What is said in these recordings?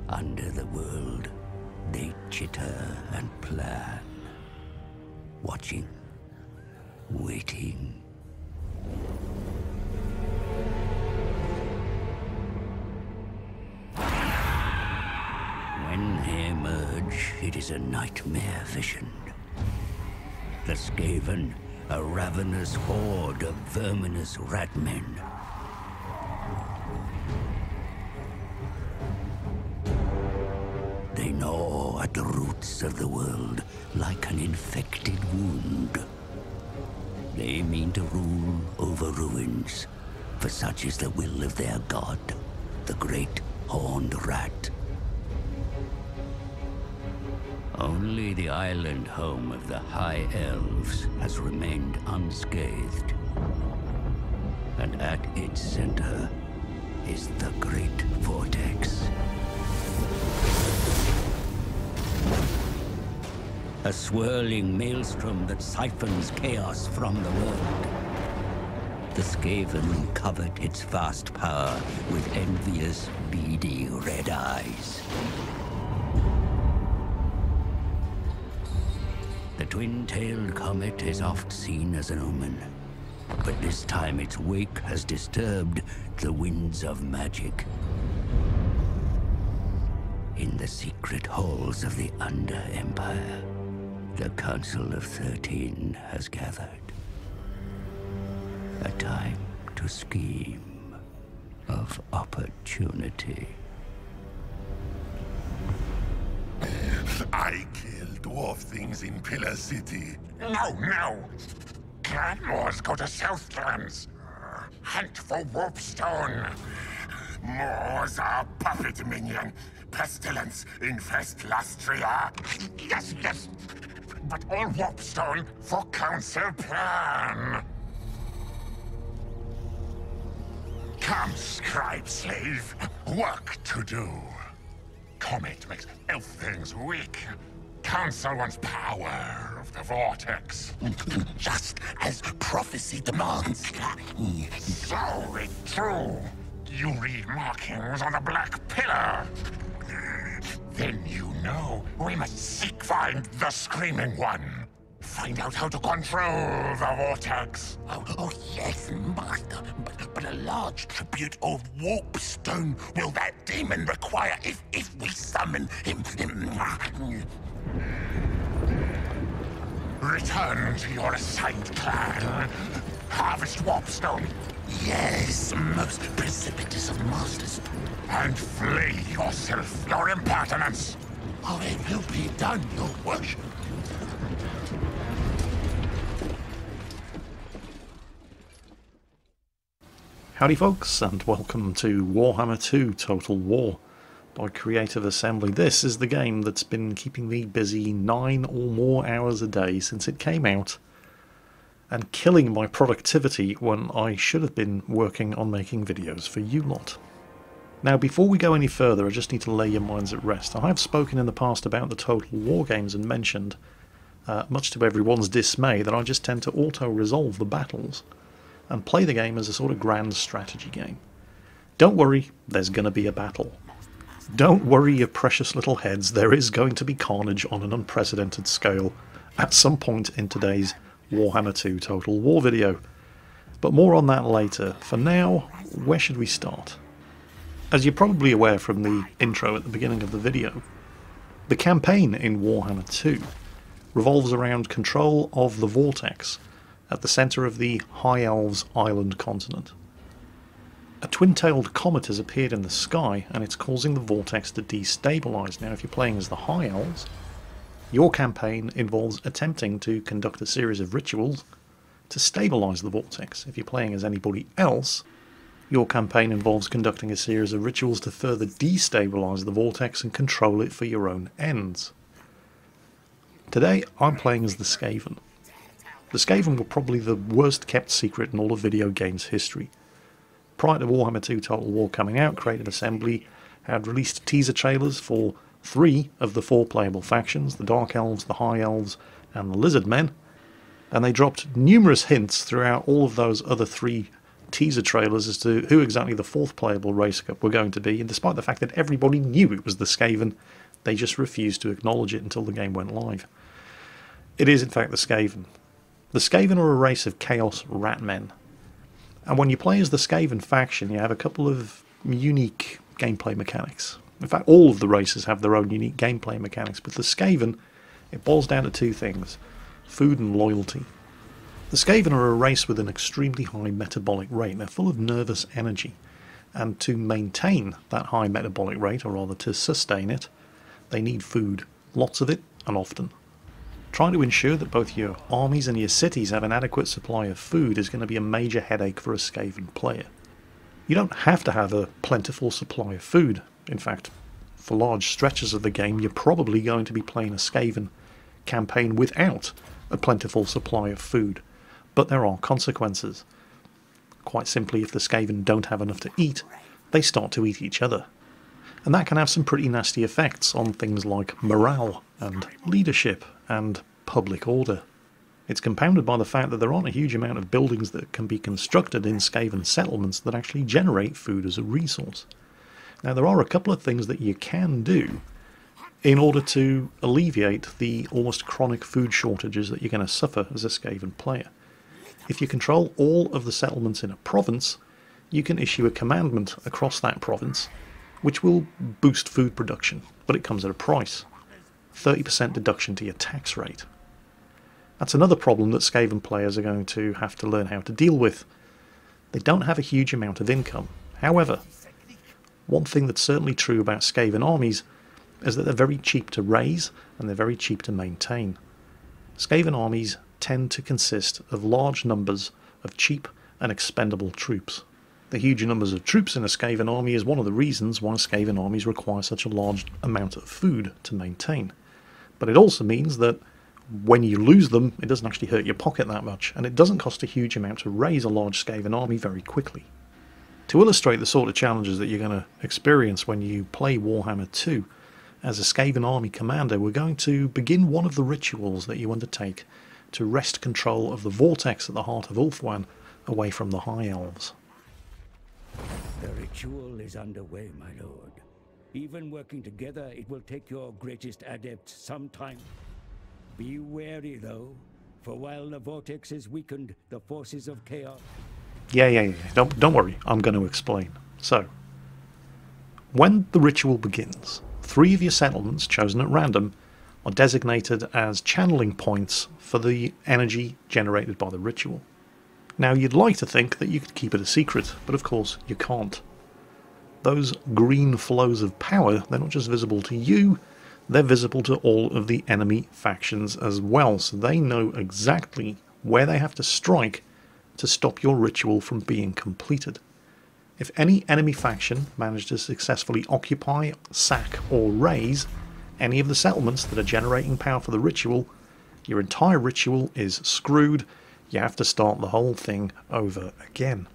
Under the world, they chitter and plan, watching, waiting. When they emerge, it is a nightmare vision. The Skaven, a ravenous horde of verminous ratmen. They gnaw at the roots of the world like an infected wound. They mean to rule over ruins, for such is the will of their god, the great horned rat. Only the island home of the High Elves has remained unscathed. And at its center is the Great Vortex. A swirling maelstrom that siphons chaos from the world. The Skaven covet its vast power with envious, beady red eyes. The twin-tailed comet is oft seen as an omen, but this time its wake has disturbed the winds of magic. In the secret halls of the Under-Empire, the Council of 13 has gathered. A time to scheme of opportunity. I kill dwarf things in Pillar City. No! Clanmores go to Southlands. Hunt for Warpstone. Moors are puppet minion. Pestilence infest Lastria. Yes. But all Warpstone for Council plan. Come, scribe slave. Work to do. Comet makes elf things weak. Council wants power of the Vortex. Just as prophecy demands. So it true. You read markings on the Black Pillar. Then you know we must find the Screaming One. Find out how to control the Vortex. Oh yes, Master. But a large tribute of Warpstone will that demon require if we summon him. Return to your assigned clan. Harvest Warpstone. Yes, most precipitous of masters. And flay yourself, your impertinence. Oh, it will be done, your worship. Howdy folks, and welcome to Warhammer 2 Total War by Creative Assembly. This is the game that's been keeping me busy 9 or more hours a day since it came out, and killing my productivity when I should have been working on making videos for you lot. Now, before we go any further, I just need to lay your minds at rest. I have spoken in the past about the Total War games and mentioned, much to everyone's dismay, that I just tend to auto-resolve the battles and play the game as a sort of grand strategy game. Don't worry, there's going to be a battle. Don't worry your precious little heads, there is going to be carnage on an unprecedented scale at some point in today's Warhammer 2 Total War video. But more on that later. For now, where should we start? As you're probably aware from the intro at the beginning of the video, the campaign in Warhammer 2 revolves around control of the Vortex at the centre of the High Elves island continent. A twin-tailed comet has appeared in the sky and it's causing the Vortex to destabilise. Now, if you're playing as the High Elves, your campaign involves attempting to conduct a series of rituals to stabilise the Vortex. If you're playing as anybody else, your campaign involves conducting a series of rituals to further destabilise the Vortex and control it for your own ends. Today, I'm playing as the Skaven. The Skaven were probably the worst kept secret in all of video games history. Prior to Warhammer 2 Total War coming out, Creative Assembly had released teaser trailers for 3 of the 4 playable factions, the Dark Elves, the High Elves and the Lizard Men, and they dropped numerous hints throughout all of those other 3 teaser trailers as to who exactly the fourth playable race were going to be, and despite the fact that everybody knew it was the Skaven, they just refused to acknowledge it until the game went live. It is in fact the Skaven. The Skaven are a race of Chaos Ratmen, and when you play as the Skaven faction, you have a couple of unique gameplay mechanics. In fact, all of the races have their own unique gameplay mechanics, but the Skaven, it boils down to two things: food and loyalty. The Skaven are a race with an extremely high metabolic rate. They're full of nervous energy, and to maintain that high metabolic rate, or rather to sustain it, they need food, lots of it and often. Trying to ensure that both your armies and your cities have an adequate supply of food is going to be a major headache for a Skaven player. You don't have to have a plentiful supply of food. In fact, for large stretches of the game, you're probably going to be playing a Skaven campaign without a plentiful supply of food. But there are consequences. Quite simply, if the Skaven don't have enough to eat, they start to eat each other. And that can have some pretty nasty effects on things like morale and leadership and public order. It's compounded by the fact that there aren't a huge amount of buildings that can be constructed in Skaven settlements that actually generate food as a resource. Now, there are a couple of things that you can do in order to alleviate the almost chronic food shortages that you're going to suffer as a Skaven player. If you control all of the settlements in a province, you can issue a commandment across that province which will boost food production, but it comes at a price. 30% deduction to your tax rate. That's another problem that Skaven players are going to have to learn how to deal with. They don't have a huge amount of income. However, one thing that's certainly true about Skaven armies is that they're very cheap to raise and they're very cheap to maintain. Skaven armies tend to consist of large numbers of cheap and expendable troops. The huge numbers of troops in a Skaven army is one of the reasons why Skaven armies require such a large amount of food to maintain. But it also means that when you lose them, it doesn't actually hurt your pocket that much, and it doesn't cost a huge amount to raise a large Skaven army very quickly. To illustrate the sort of challenges that you're going to experience when you play Warhammer 2, as a Skaven army commander, we're going to begin one of the rituals that you undertake to wrest control of the vortex at the heart of Ulthuan away from the High Elves. The ritual is underway, my lord. Even working together, it will take your greatest adept some time. Be wary, though, for while the vortex is weakened, the forces of chaos... Yeah. Don't worry, I'm going to explain. So, when the ritual begins, 3 of your settlements, chosen at random, are designated as channeling points for the energy generated by the ritual. Now, you'd like to think that you could keep it a secret, but of course you can't. Those green flows of power, they're not just visible to you, they're visible to all of the enemy factions as well, so they know exactly where they have to strike to stop your ritual from being completed. If any enemy faction managed to successfully occupy, sack, or raise any of the settlements that are generating power for the ritual, your entire ritual is screwed. You have to start the whole thing over again.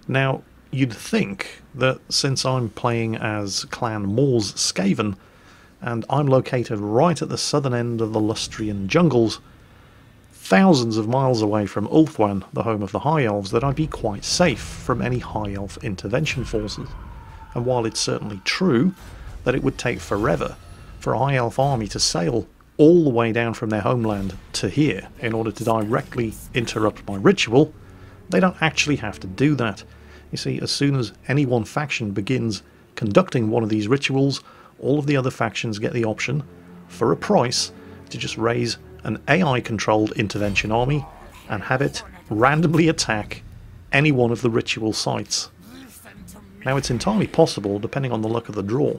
Now, you'd think that since I'm playing as Clan Mor's Skaven, and I'm located right at the southern end of the Lustrian jungles, thousands of miles away from Ulthuan, the home of the High Elves, that I'd be quite safe from any High Elf intervention forces. And while it's certainly true that it would take forever for a High Elf army to sail all the way down from their homeland to here in order to directly interrupt my ritual, they don't actually have to do that. You see, as soon as any one faction begins conducting one of these rituals, all of the other factions get the option, for a price, to just raise an AI-controlled intervention army and have it randomly attack any one of the ritual sites. Now, it's entirely possible, depending on the luck of the draw,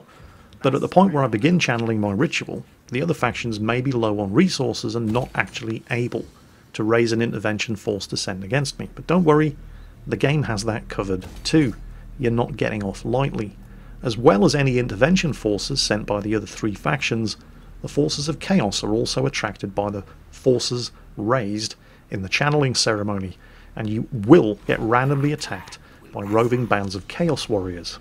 that at the point where I begin channeling my ritual, the other factions may be low on resources and not actually able to raise an intervention force to send against me. But don't worry, the game has that covered too. You're not getting off lightly. As well as any intervention forces sent by the other 3 factions, the forces of chaos are also attracted by the forces raised in the channeling ceremony, and you will get randomly attacked by roving bands of chaos warriors.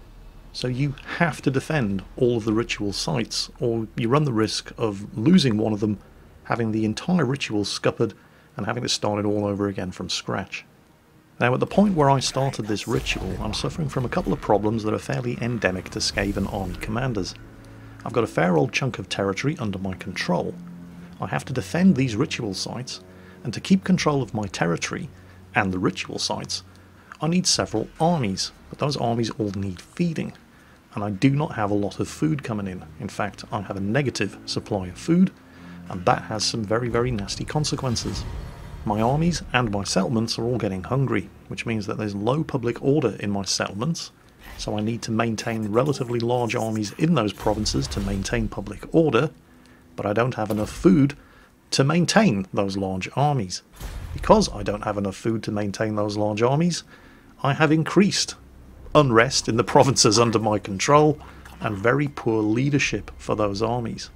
So you have to defend all of the ritual sites, or you run the risk of losing one of them, having the entire ritual scuppered, and having to start it all over again from scratch. Now, at the point where I started this ritual, I'm suffering from a couple of problems that are fairly endemic to Skaven army commanders. I've got a fair old chunk of territory under my control. I have to defend these ritual sites, and to keep control of my territory and the ritual sites, I need several armies, but those armies all need feeding, and I do not have a lot of food coming in. In fact, I have a negative supply of food, and that has some very, very nasty consequences. My armies and my settlements are all getting hungry, which means that there's low public order in my settlements, so I need to maintain relatively large armies in those provinces to maintain public order, but I don't have enough food to maintain those large armies. Because I don't have enough food to maintain those large armies, I have increased unrest in the provinces under my control and very poor leadership for those armies.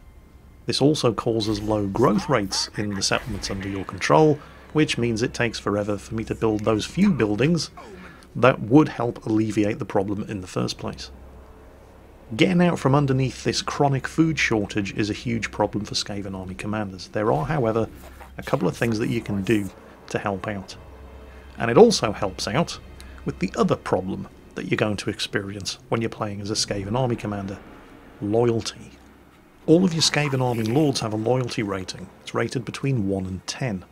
This also causes low growth rates in the settlements under your control, which means it takes forever for me to build those few buildings that would help alleviate the problem in the first place. Getting out from underneath this chronic food shortage is a huge problem for Skaven army commanders. There are, however, a couple of things that you can do to help out. And it also helps out with the other problem that you're going to experience when you're playing as a Skaven army commander: loyalty. All of your Skaven army lords have a loyalty rating. It's rated between 1 and 10.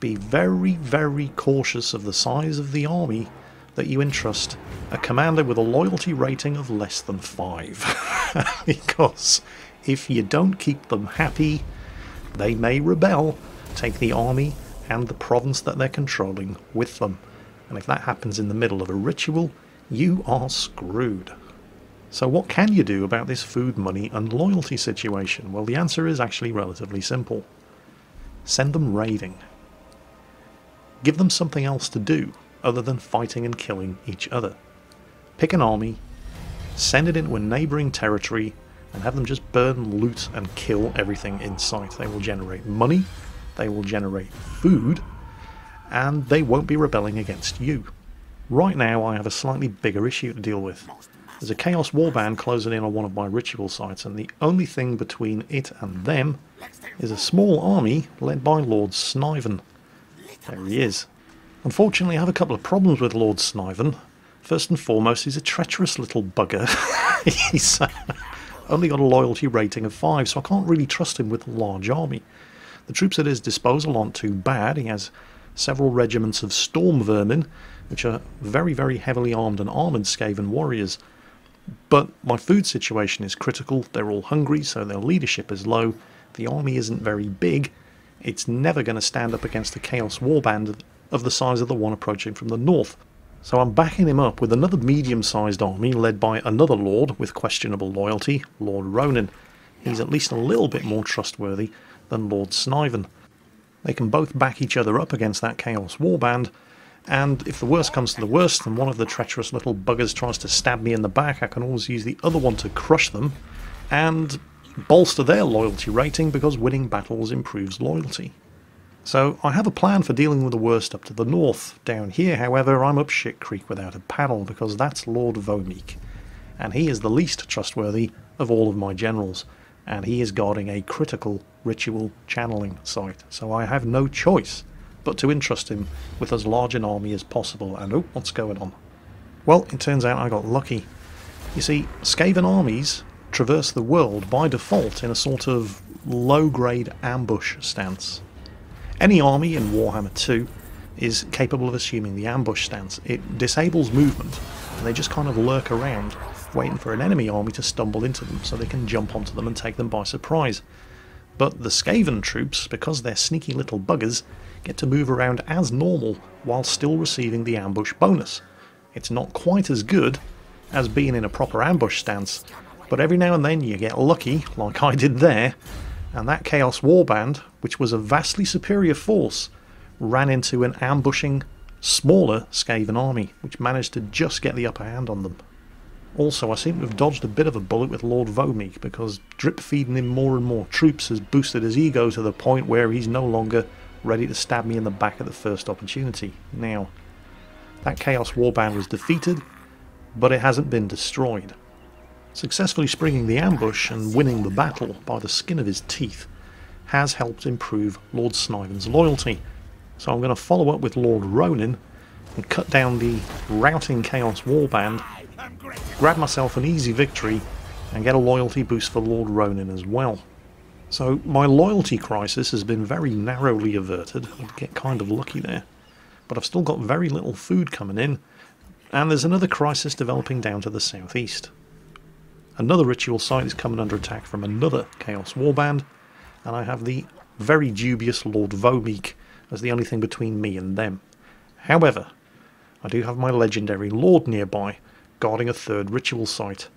Be very, very cautious of the size of the army that you entrust a commander with a loyalty rating of less than 5. Because if you don't keep them happy, they may rebel, take the army and the province that they're controlling with them. And if that happens in the middle of a ritual, you are screwed. So what can you do about this food, money and loyalty situation? Well, the answer is actually relatively simple. Send them raiding. Give them something else to do other than fighting and killing each other. Pick an army, send it into a neighbouring territory, and have them just burn, loot and kill everything in sight. They will generate money, they will generate food, and they won't be rebelling against you. Right now I have a slightly bigger issue to deal with. There's a Chaos Warband closing in on one of my ritual sites, and the only thing between it and them is a small army led by Lord Sniven. There he is. Unfortunately, I have a couple of problems with Lord Sniven. First and foremost, he's a treacherous little bugger. He's only got a loyalty rating of 5, so I can't really trust him with a large army. The troops at his disposal aren't too bad. He has several regiments of Storm Vermin, which are very, very heavily armed and armoured Skaven warriors. But my food situation is critical. They're all hungry, so their leadership is low. The army isn't very big. It's never going to stand up against a Chaos Warband of the size of the one approaching from the north. So I'm backing him up with another medium-sized army led by another lord with questionable loyalty, Lord Ronan. He's at least a little bit more trustworthy than Lord Sniven. They can both back each other up against that Chaos Warband, and if the worst comes to the worst and one of the treacherous little buggers tries to stab me in the back, I can always use the other one to crush them and bolster their loyalty rating, because winning battles improves loyalty. So I have a plan for dealing with the worst up to the north. Down here, however, I'm up shit creek without a paddle, because that's Lord Vomeek, and he is the least trustworthy of all of my generals, and he is guarding a critical ritual channeling site, so I have no choice but to entrust him with as large an army as possible. And oh, what's going on? Well, it turns out I got lucky. You see, Skaven armies traverse the world by default in a sort of low-grade ambush stance. Any army in Warhammer 2 is capable of assuming the ambush stance. It disables movement, and they just kind of lurk around, waiting for an enemy army to stumble into them so they can jump onto them and take them by surprise. But the Skaven troops, because they're sneaky little buggers, get to move around as normal while still receiving the ambush bonus. It's not quite as good as being in a proper ambush stance, but every now and then you get lucky, like I did there, and that Chaos Warband, which was a vastly superior force, ran into an ambushing, smaller Skaven army, which managed to just get the upper hand on them. Also, I seem to have dodged a bit of a bullet with Lord Vomeek, because drip feeding him more and more troops has boosted his ego to the point where he's no longer ready to stab me in the back at the first opportunity. Now, that Chaos Warband was defeated, but it hasn't been destroyed. Successfully springing the ambush and winning the battle by the skin of his teeth has helped improve Lord Sniven's loyalty. So I'm going to follow up with Lord Ronan and cut down the routing Chaos Warband, grab myself an easy victory, and get a loyalty boost for Lord Ronin as well. So my loyalty crisis has been very narrowly averted. I get kind of lucky there. But I've still got very little food coming in, and there's another crisis developing down to the southeast. Another ritual site is coming under attack from another Chaos Warband, and I have the very dubious Lord Vomeek as the only thing between me and them. However, I do have my legendary Lord nearby, guarding a third ritual site,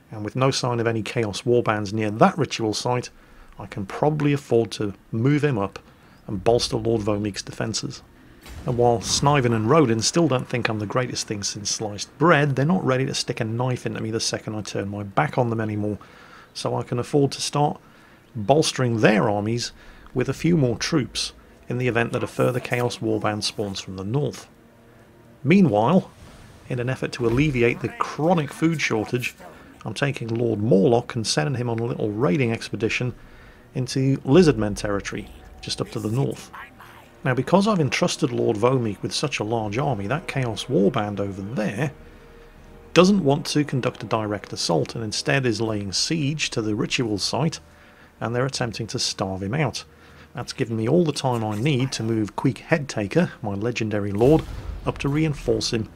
and with no sign of any Chaos Warbands near that ritual site, I can probably afford to move him up and bolster Lord Vomeek's defences. And while Sniven and Rodin still don't think I'm the greatest thing since sliced bread, they're not ready to stick a knife into me the second I turn my back on them anymore, so I can afford to start bolstering their armies with a few more troops in the event that a further Chaos Warband spawns from the north. Meanwhile, in an effort to alleviate the chronic food shortage, I'm taking Lord Morlock and sending him on a little raiding expedition into Lizardmen territory, just up to the north. Now, because I've entrusted Lord Vomeek with such a large army, that Chaos Warband over there doesn't want to conduct a direct assault and instead is laying siege to the ritual site, and they're attempting to starve him out. That's given me all the time I need to move Queek Headtaker, my legendary lord, up to reinforce him,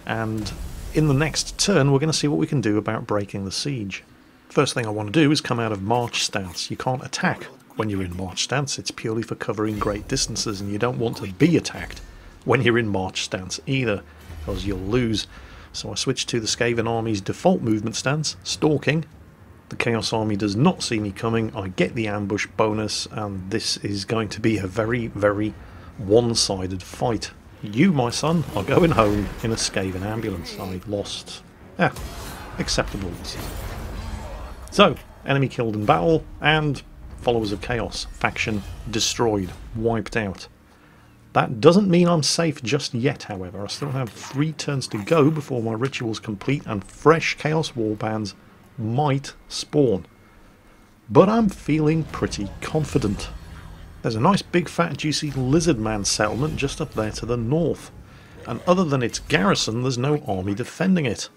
and in the next turn we're going to see what we can do about breaking the siege. First thing I want to do is come out of march stance. You can't attack when you're in march stance, it's purely for covering great distances, and you don't want to be attacked when you're in march stance either, because you'll lose. So I switch to the Skaven army's default movement stance, stalking. The Chaos army does not see me coming, I get the ambush bonus, and this is going to be a very, very one-sided fight. You, my son, are going home in a Skaven ambulance. I lost, acceptable losses. So, enemy killed in battle, and Followers of Chaos faction destroyed, wiped out. That doesn't mean I'm safe just yet, however. I still have 3 turns to go before my ritual's complete and fresh Chaos Warbands might spawn. But I'm feeling pretty confident. There's a nice big fat juicy Lizardman settlement just up there to the north, and other than its garrison there's no army defending it.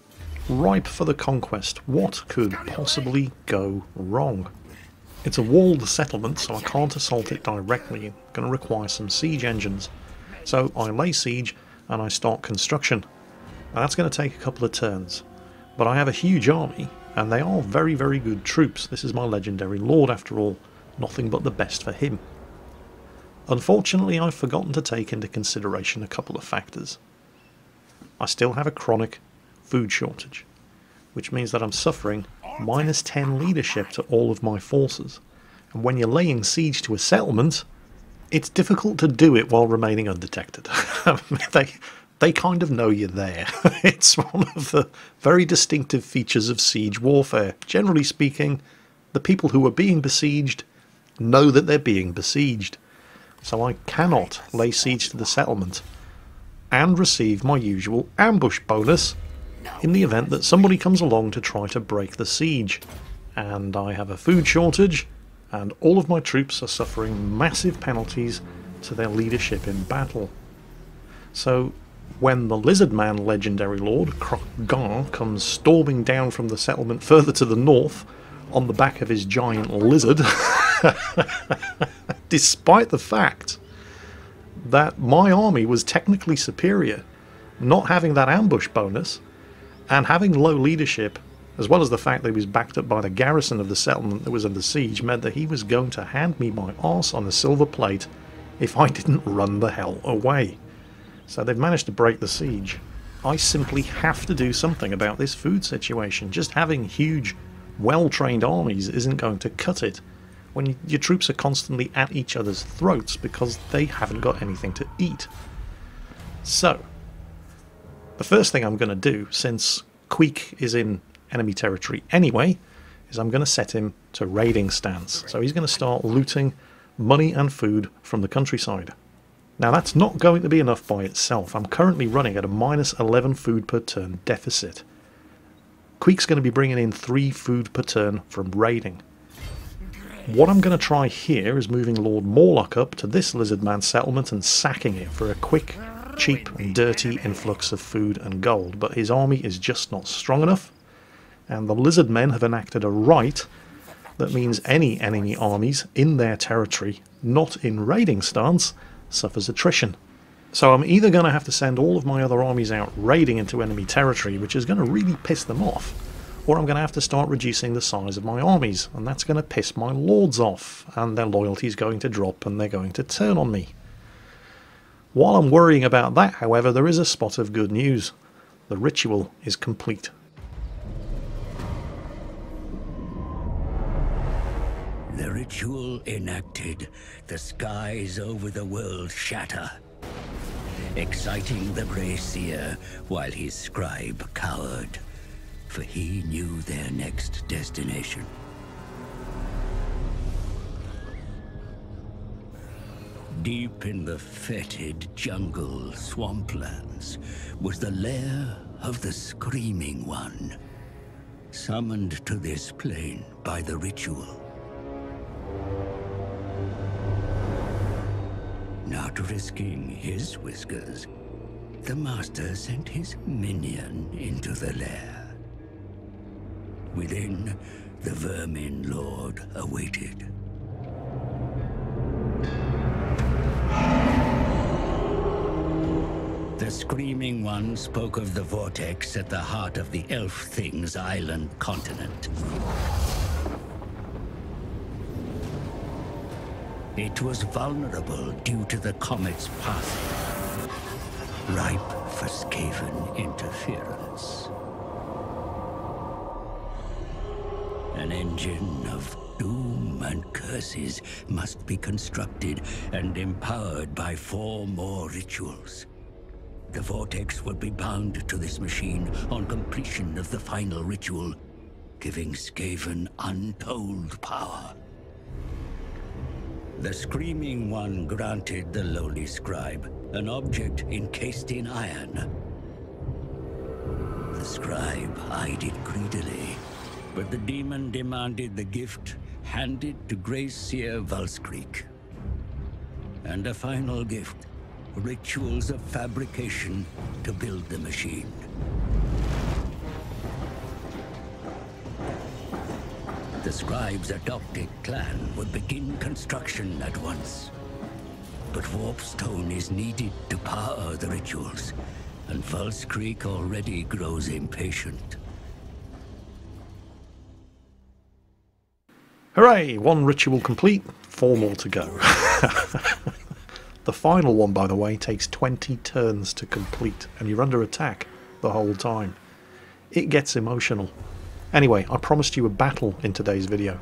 Ripe for the conquest. What could possibly go wrong? It's a walled settlement, so I can't assault it directly. I'm going to require some siege engines. So I lay siege and I start construction. Now that's going to take a couple of turns, but I have a huge army and they are very, very good troops. This is my legendary lord after all, nothing but the best for him. Unfortunately, I've forgotten to take into consideration a couple of factors. I still have a chronic food shortage, which means that I'm suffering -10 leadership to all of my forces. And when you're laying siege to a settlement, it's difficult to do it while remaining undetected. They kind of know you're there. It's one of the very distinctive features of siege warfare. Generally speaking, the people who are being besieged know that they're being besieged. So I cannot lay siege to the settlement and receive my usual ambush bonus in the event that somebody comes along to try to break the siege. And I have a food shortage, and all of my troops are suffering massive penalties to their leadership in battle. So when the Lizardman legendary lord, Croc-Garn, comes storming down from the settlement further to the north on the back of his giant lizard, despite the fact that my army was technically superior, not having that ambush bonus, and having low leadership, as well as the fact that he was backed up by the garrison of the settlement that was under siege, meant that he was going to hand me my arse on a silver plate if I didn't run the hell away. So they've managed to break the siege. I simply have to do something about this food situation. Just having huge, well-trained armies isn't going to cut it when your troops are constantly at each other's throats because they haven't got anything to eat. So the first thing I'm going to do, since Queek is in enemy territory anyway, is I'm going to set him to raiding stance. So he's going to start looting money and food from the countryside. Now that's not going to be enough by itself. I'm currently running at a -11 food per turn deficit. Queek's going to be bringing in 3 food per turn from raiding. What I'm going to try here is moving Lord Morlock up to this Lizardman settlement and sacking it for a quick cheap and dirty influx of food and gold, but his army is just not strong enough, and the lizard men have enacted a right that means any enemy armies in their territory, not in raiding stance, suffers attrition. So I'm either going to have to send all of my other armies out raiding into enemy territory, which is going to really piss them off, or I'm going to have to start reducing the size of my armies, and that's going to piss my lords off, and their loyalty is going to drop and they're going to turn on me. While I'm worrying about that, however, there is a spot of good news. The ritual is complete. The ritual enacted, the skies over the world shatter, exciting the Grey Seer while his scribe cowered, for he knew their next destination. Deep in the fetid jungle swamplands was the lair of the Screaming One, summoned to this plane by the ritual. Not risking his whiskers, the master sent his minion into the lair. Within, the Vermin Lord awaited. The Screaming One spoke of the vortex at the heart of the Elf Thing's island continent. It was vulnerable due to the comet's passing, ripe for Skaven interference. An engine of doom and curses must be constructed and empowered by 4 more rituals. The vortex would be bound to this machine on completion of the final ritual, giving Skaven untold power. The Screaming One granted the lowly scribe an object encased in iron. The scribe eyed it greedily, but the demon demanded the gift handed to Grey Seer Valskreek. And a final gift, rituals of fabrication to build the machine. The scribe's adopted clan would begin construction at once. But warpstone is needed to power the rituals, and Valskreek already grows impatient. Hooray! 1 ritual complete, 4 more to go. The final one, by the way, takes 20 turns to complete, and you're under attack the whole time. It gets emotional. Anyway, I promised you a battle in today's video,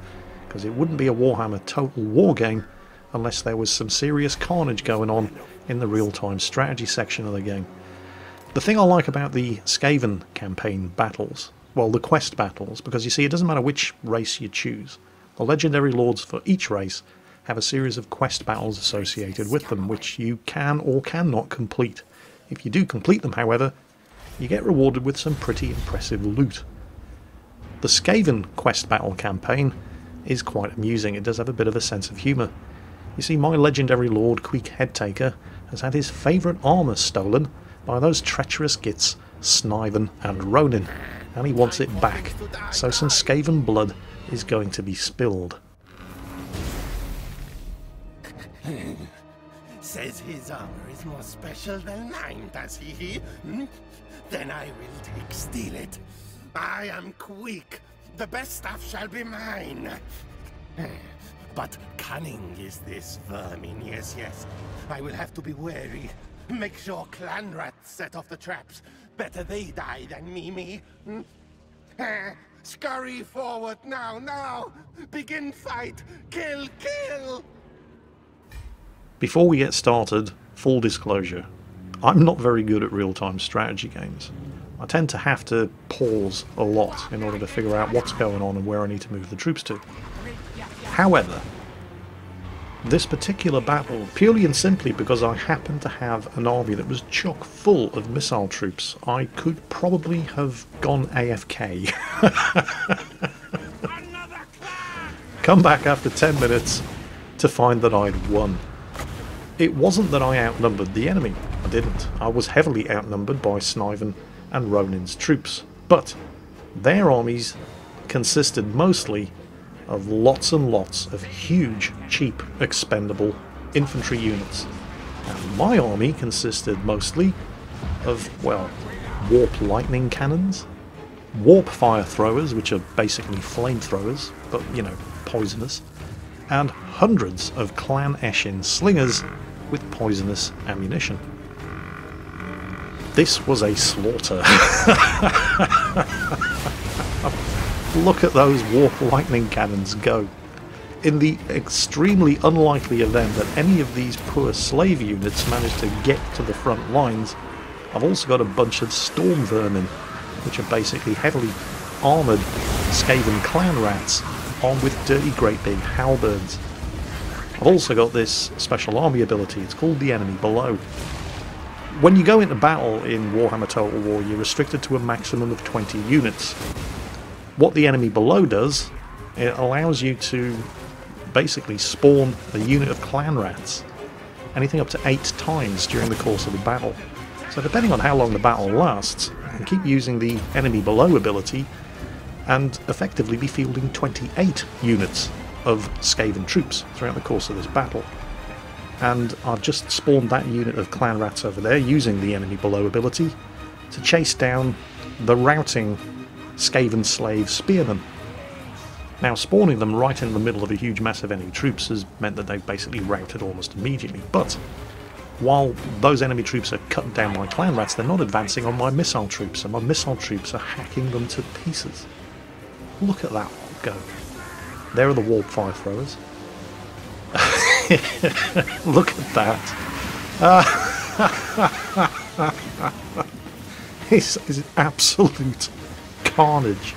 because it wouldn't be a Warhammer Total War game unless there was some serious carnage going on in the real-time strategy section of the game. The thing I like about the Skaven campaign battles, well, the quest battles, because you see, it doesn't matter which race you choose. The legendary lords for each race have a series of quest battles associated with them, which you can or cannot complete. If you do complete them, however, you get rewarded with some pretty impressive loot. The Skaven quest battle campaign is quite amusing. It does have a bit of a sense of humour. You see, my legendary lord, Queek Headtaker, has had his favourite armour stolen by those treacherous gits, Sniven and Ronin, and he wants it back, so some Skaven blood is going to be spilled. Says his armor is more special than mine, does he? Then I will steal it. I am Queek. The best stuff shall be mine. But cunning is this vermin, yes. I will have to be wary. Make sure clan rats set off the traps. Better they die than me. Scurry forward now! Begin fight! Kill! Before we get started, full disclosure, I'm not very good at real-time strategy games. I tend to have to pause a lot in order to figure out what's going on and where I need to move the troops to. However, this particular battle, purely and simply because I happened to have an army that was chock full of missile troops, I could probably have gone AFK. Come back after 10 minutes to find that I'd won. It wasn't that I outnumbered the enemy. I didn't. I was heavily outnumbered by Sniven and Ronin's troops, but their armies consisted mostly of lots and lots of huge, cheap, expendable infantry units. And my army consisted mostly of, well, warp lightning cannons, warp fire throwers, which are basically flamethrowers, but, you know, poisonous, and hundreds of Clan Eshin slingers with poisonous ammunition. This was a slaughter. Look at those warp lightning cannons go. In the extremely unlikely event that any of these poor slave units manage to get to the front lines, I've also got a bunch of storm vermin, which are basically heavily armoured Skaven clan rats, armed with dirty great big halberds. I've also got this special army ability, it's called the Enemy Below. When you go into battle in Warhammer Total War, you're restricted to a maximum of 20 units. What the Enemy Below does, it allows you to basically spawn a unit of clan rats, anything up to 8 times during the course of the battle. So depending on how long the battle lasts, you can keep using the Enemy Below ability and effectively be fielding 28 units of Skaven troops throughout the course of this battle. And I've just spawned that unit of clan rats over there using the Enemy Below ability to chase down the routing Skaven slave spearmen. Now, spawning them right in the middle of a huge mass of enemy troops has meant that they've basically routed almost immediately, but while those enemy troops are cutting down my clan rats, they're not advancing on my missile troops, and my missile troops are hacking them to pieces. Look at that go. There are the warp fire throwers. Look at that. It's absolute carnage.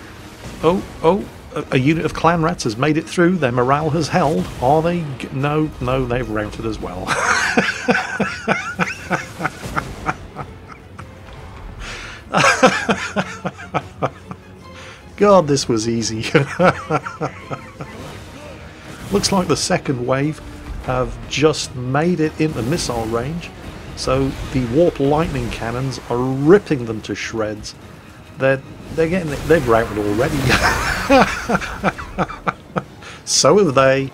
Oh, a unit of clan rats has made it through. Their morale has held. Are they? No, they've routed as well. God, this was easy. Looks like the second wave have just made it into missile range, so the warp lightning cannons are ripping them to shreds. They've routed already. So have they.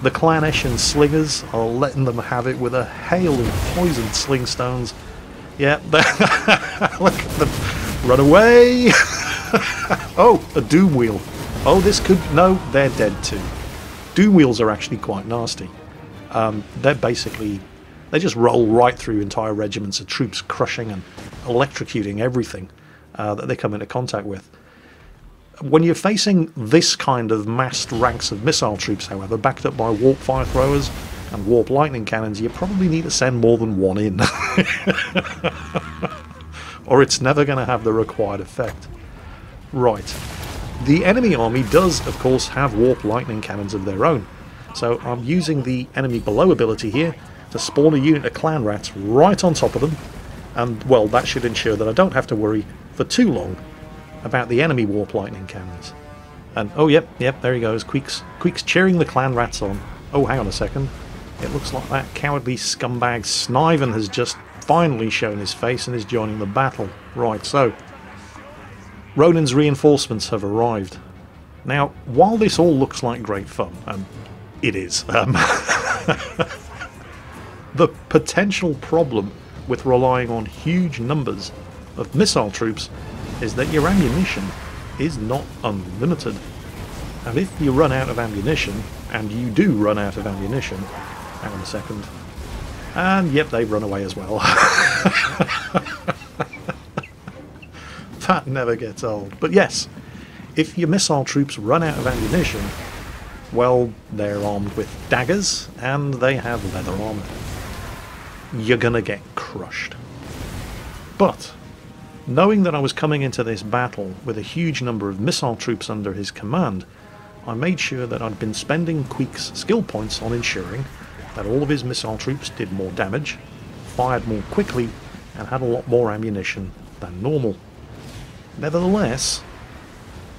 The Clan Eshin slingers are letting them have it with a hail of poisoned slingstones. Yeah, look at them. Run away! Oh, a doom wheel. Oh, this could... No, they're dead too. Doom wheels are actually quite nasty. They're basically... They just roll right through entire regiments of troops, crushing and electrocuting everything that they come into contact with. When you're facing this kind of massed ranks of missile troops, however, backed up by warp fire throwers and warp lightning cannons, you probably need to send more than one in. Or it's never going to have the required effect. Right. The enemy army does, of course, have warp lightning cannons of their own. So I'm using the Enemy Below ability here to spawn a unit of clan rats right on top of them. And, well, that should ensure that I don't have to worry for too long about the enemy warp lightning cannons. And, oh, yep, there he goes. Queek's cheering the clan rats on. Oh, hang on a second. It looks like that cowardly scumbag Sniven has just finally shown his face and is joining the battle. Right, so Ronin's reinforcements have arrived. Now, while this all looks like great fun, and it is, the potential problem with relying on huge numbers of missile troops is that your ammunition is not unlimited. And if you run out of ammunition, and you do run out of ammunition, hang on a second, and yep, they've run away as well. That never gets old. But yes, if your missile troops run out of ammunition, well, they're armed with daggers, and they have leather armor. You're gonna get crushed. But knowing that I was coming into this battle with a huge number of missile troops under his command, I made sure that I'd been spending Queek's skill points on ensuring that all of his missile troops did more damage, fired more quickly, and had a lot more ammunition than normal. Nevertheless,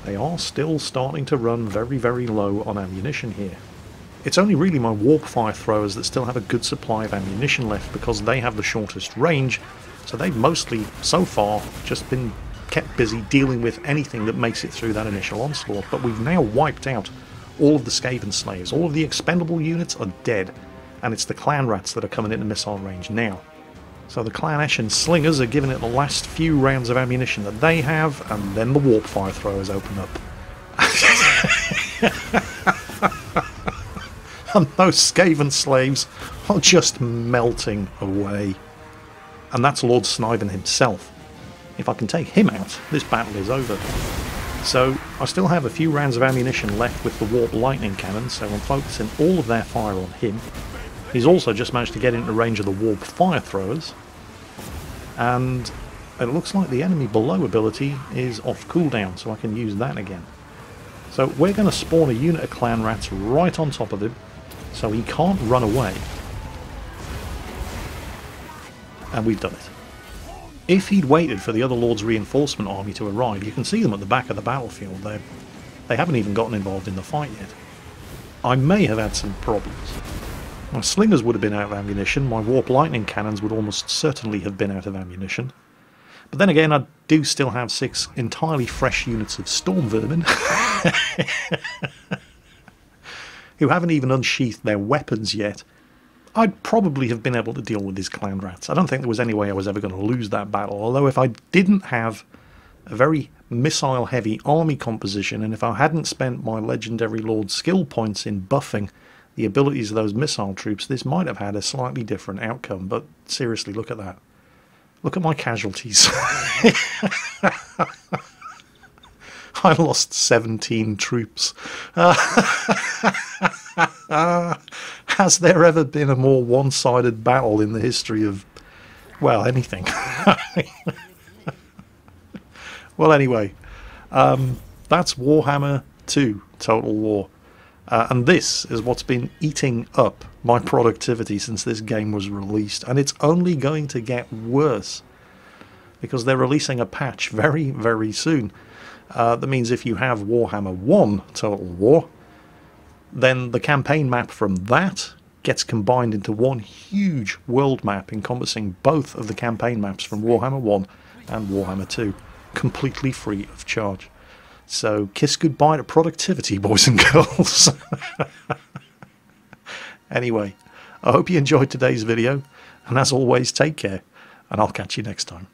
they are still starting to run very, very low on ammunition here. it's only really my warp fire throwers that still have a good supply of ammunition left because they have the shortest range, so they've mostly, so far, just been kept busy dealing with anything that makes it through that initial onslaught. But we've now wiped out all of the Skaven Slayers. All of the expendable units are dead, and it's the Clan Rats that are coming into missile range now. So the Clan Ashen Slingers are giving it the last few rounds of ammunition that they have, and then the warp fire throwers open up. And those Skaven slaves are just melting away. And that's Lord Sniven himself. If I can take him out, this battle is over. So I still have a few rounds of ammunition left with the Warp Lightning Cannon, so I'm focusing all of their fire on him. He's also just managed to get into range of the Warp Fire Throwers. And it looks like the enemy below ability is off cooldown, so I can use that again. So we're going to spawn a unit of Clan Rats right on top of him, so he can't run away. And we've done it. If he'd waited for the other Lord's reinforcement army to arrive, you can see them at the back of the battlefield. They haven't even gotten involved in the fight yet. I may have had some problems. My slingers would have been out of ammunition, my warp lightning cannons would almost certainly have been out of ammunition. But then again, I do still have 6 entirely fresh units of storm vermin who haven't even unsheathed their weapons yet. I'd probably have been able to deal with these Clan Rats. I don't think there was any way I was ever going to lose that battle, although if I didn't have a very missile-heavy army composition, and if I hadn't spent my legendary Lord skill points in buffing the abilities of those missile troops, this might have had a slightly different outcome. But seriously, look at that. Look at my casualties. I lost 17 troops. Has there ever been a more one-sided battle in the history of, well, anything? Well, anyway, that's Warhammer 2 Total War. And this is what's been eating up my productivity since this game was released. And it's only going to get worse, because they're releasing a patch very, very soon. That means if you have Warhammer 1 Total War, then the campaign map from that gets combined into one huge world map encompassing both of the campaign maps from Warhammer 1 and Warhammer 2, completely free of charge. So kiss goodbye to productivity, boys and girls. Anyway, I hope you enjoyed today's video, and as always, take care, and I'll catch you next time.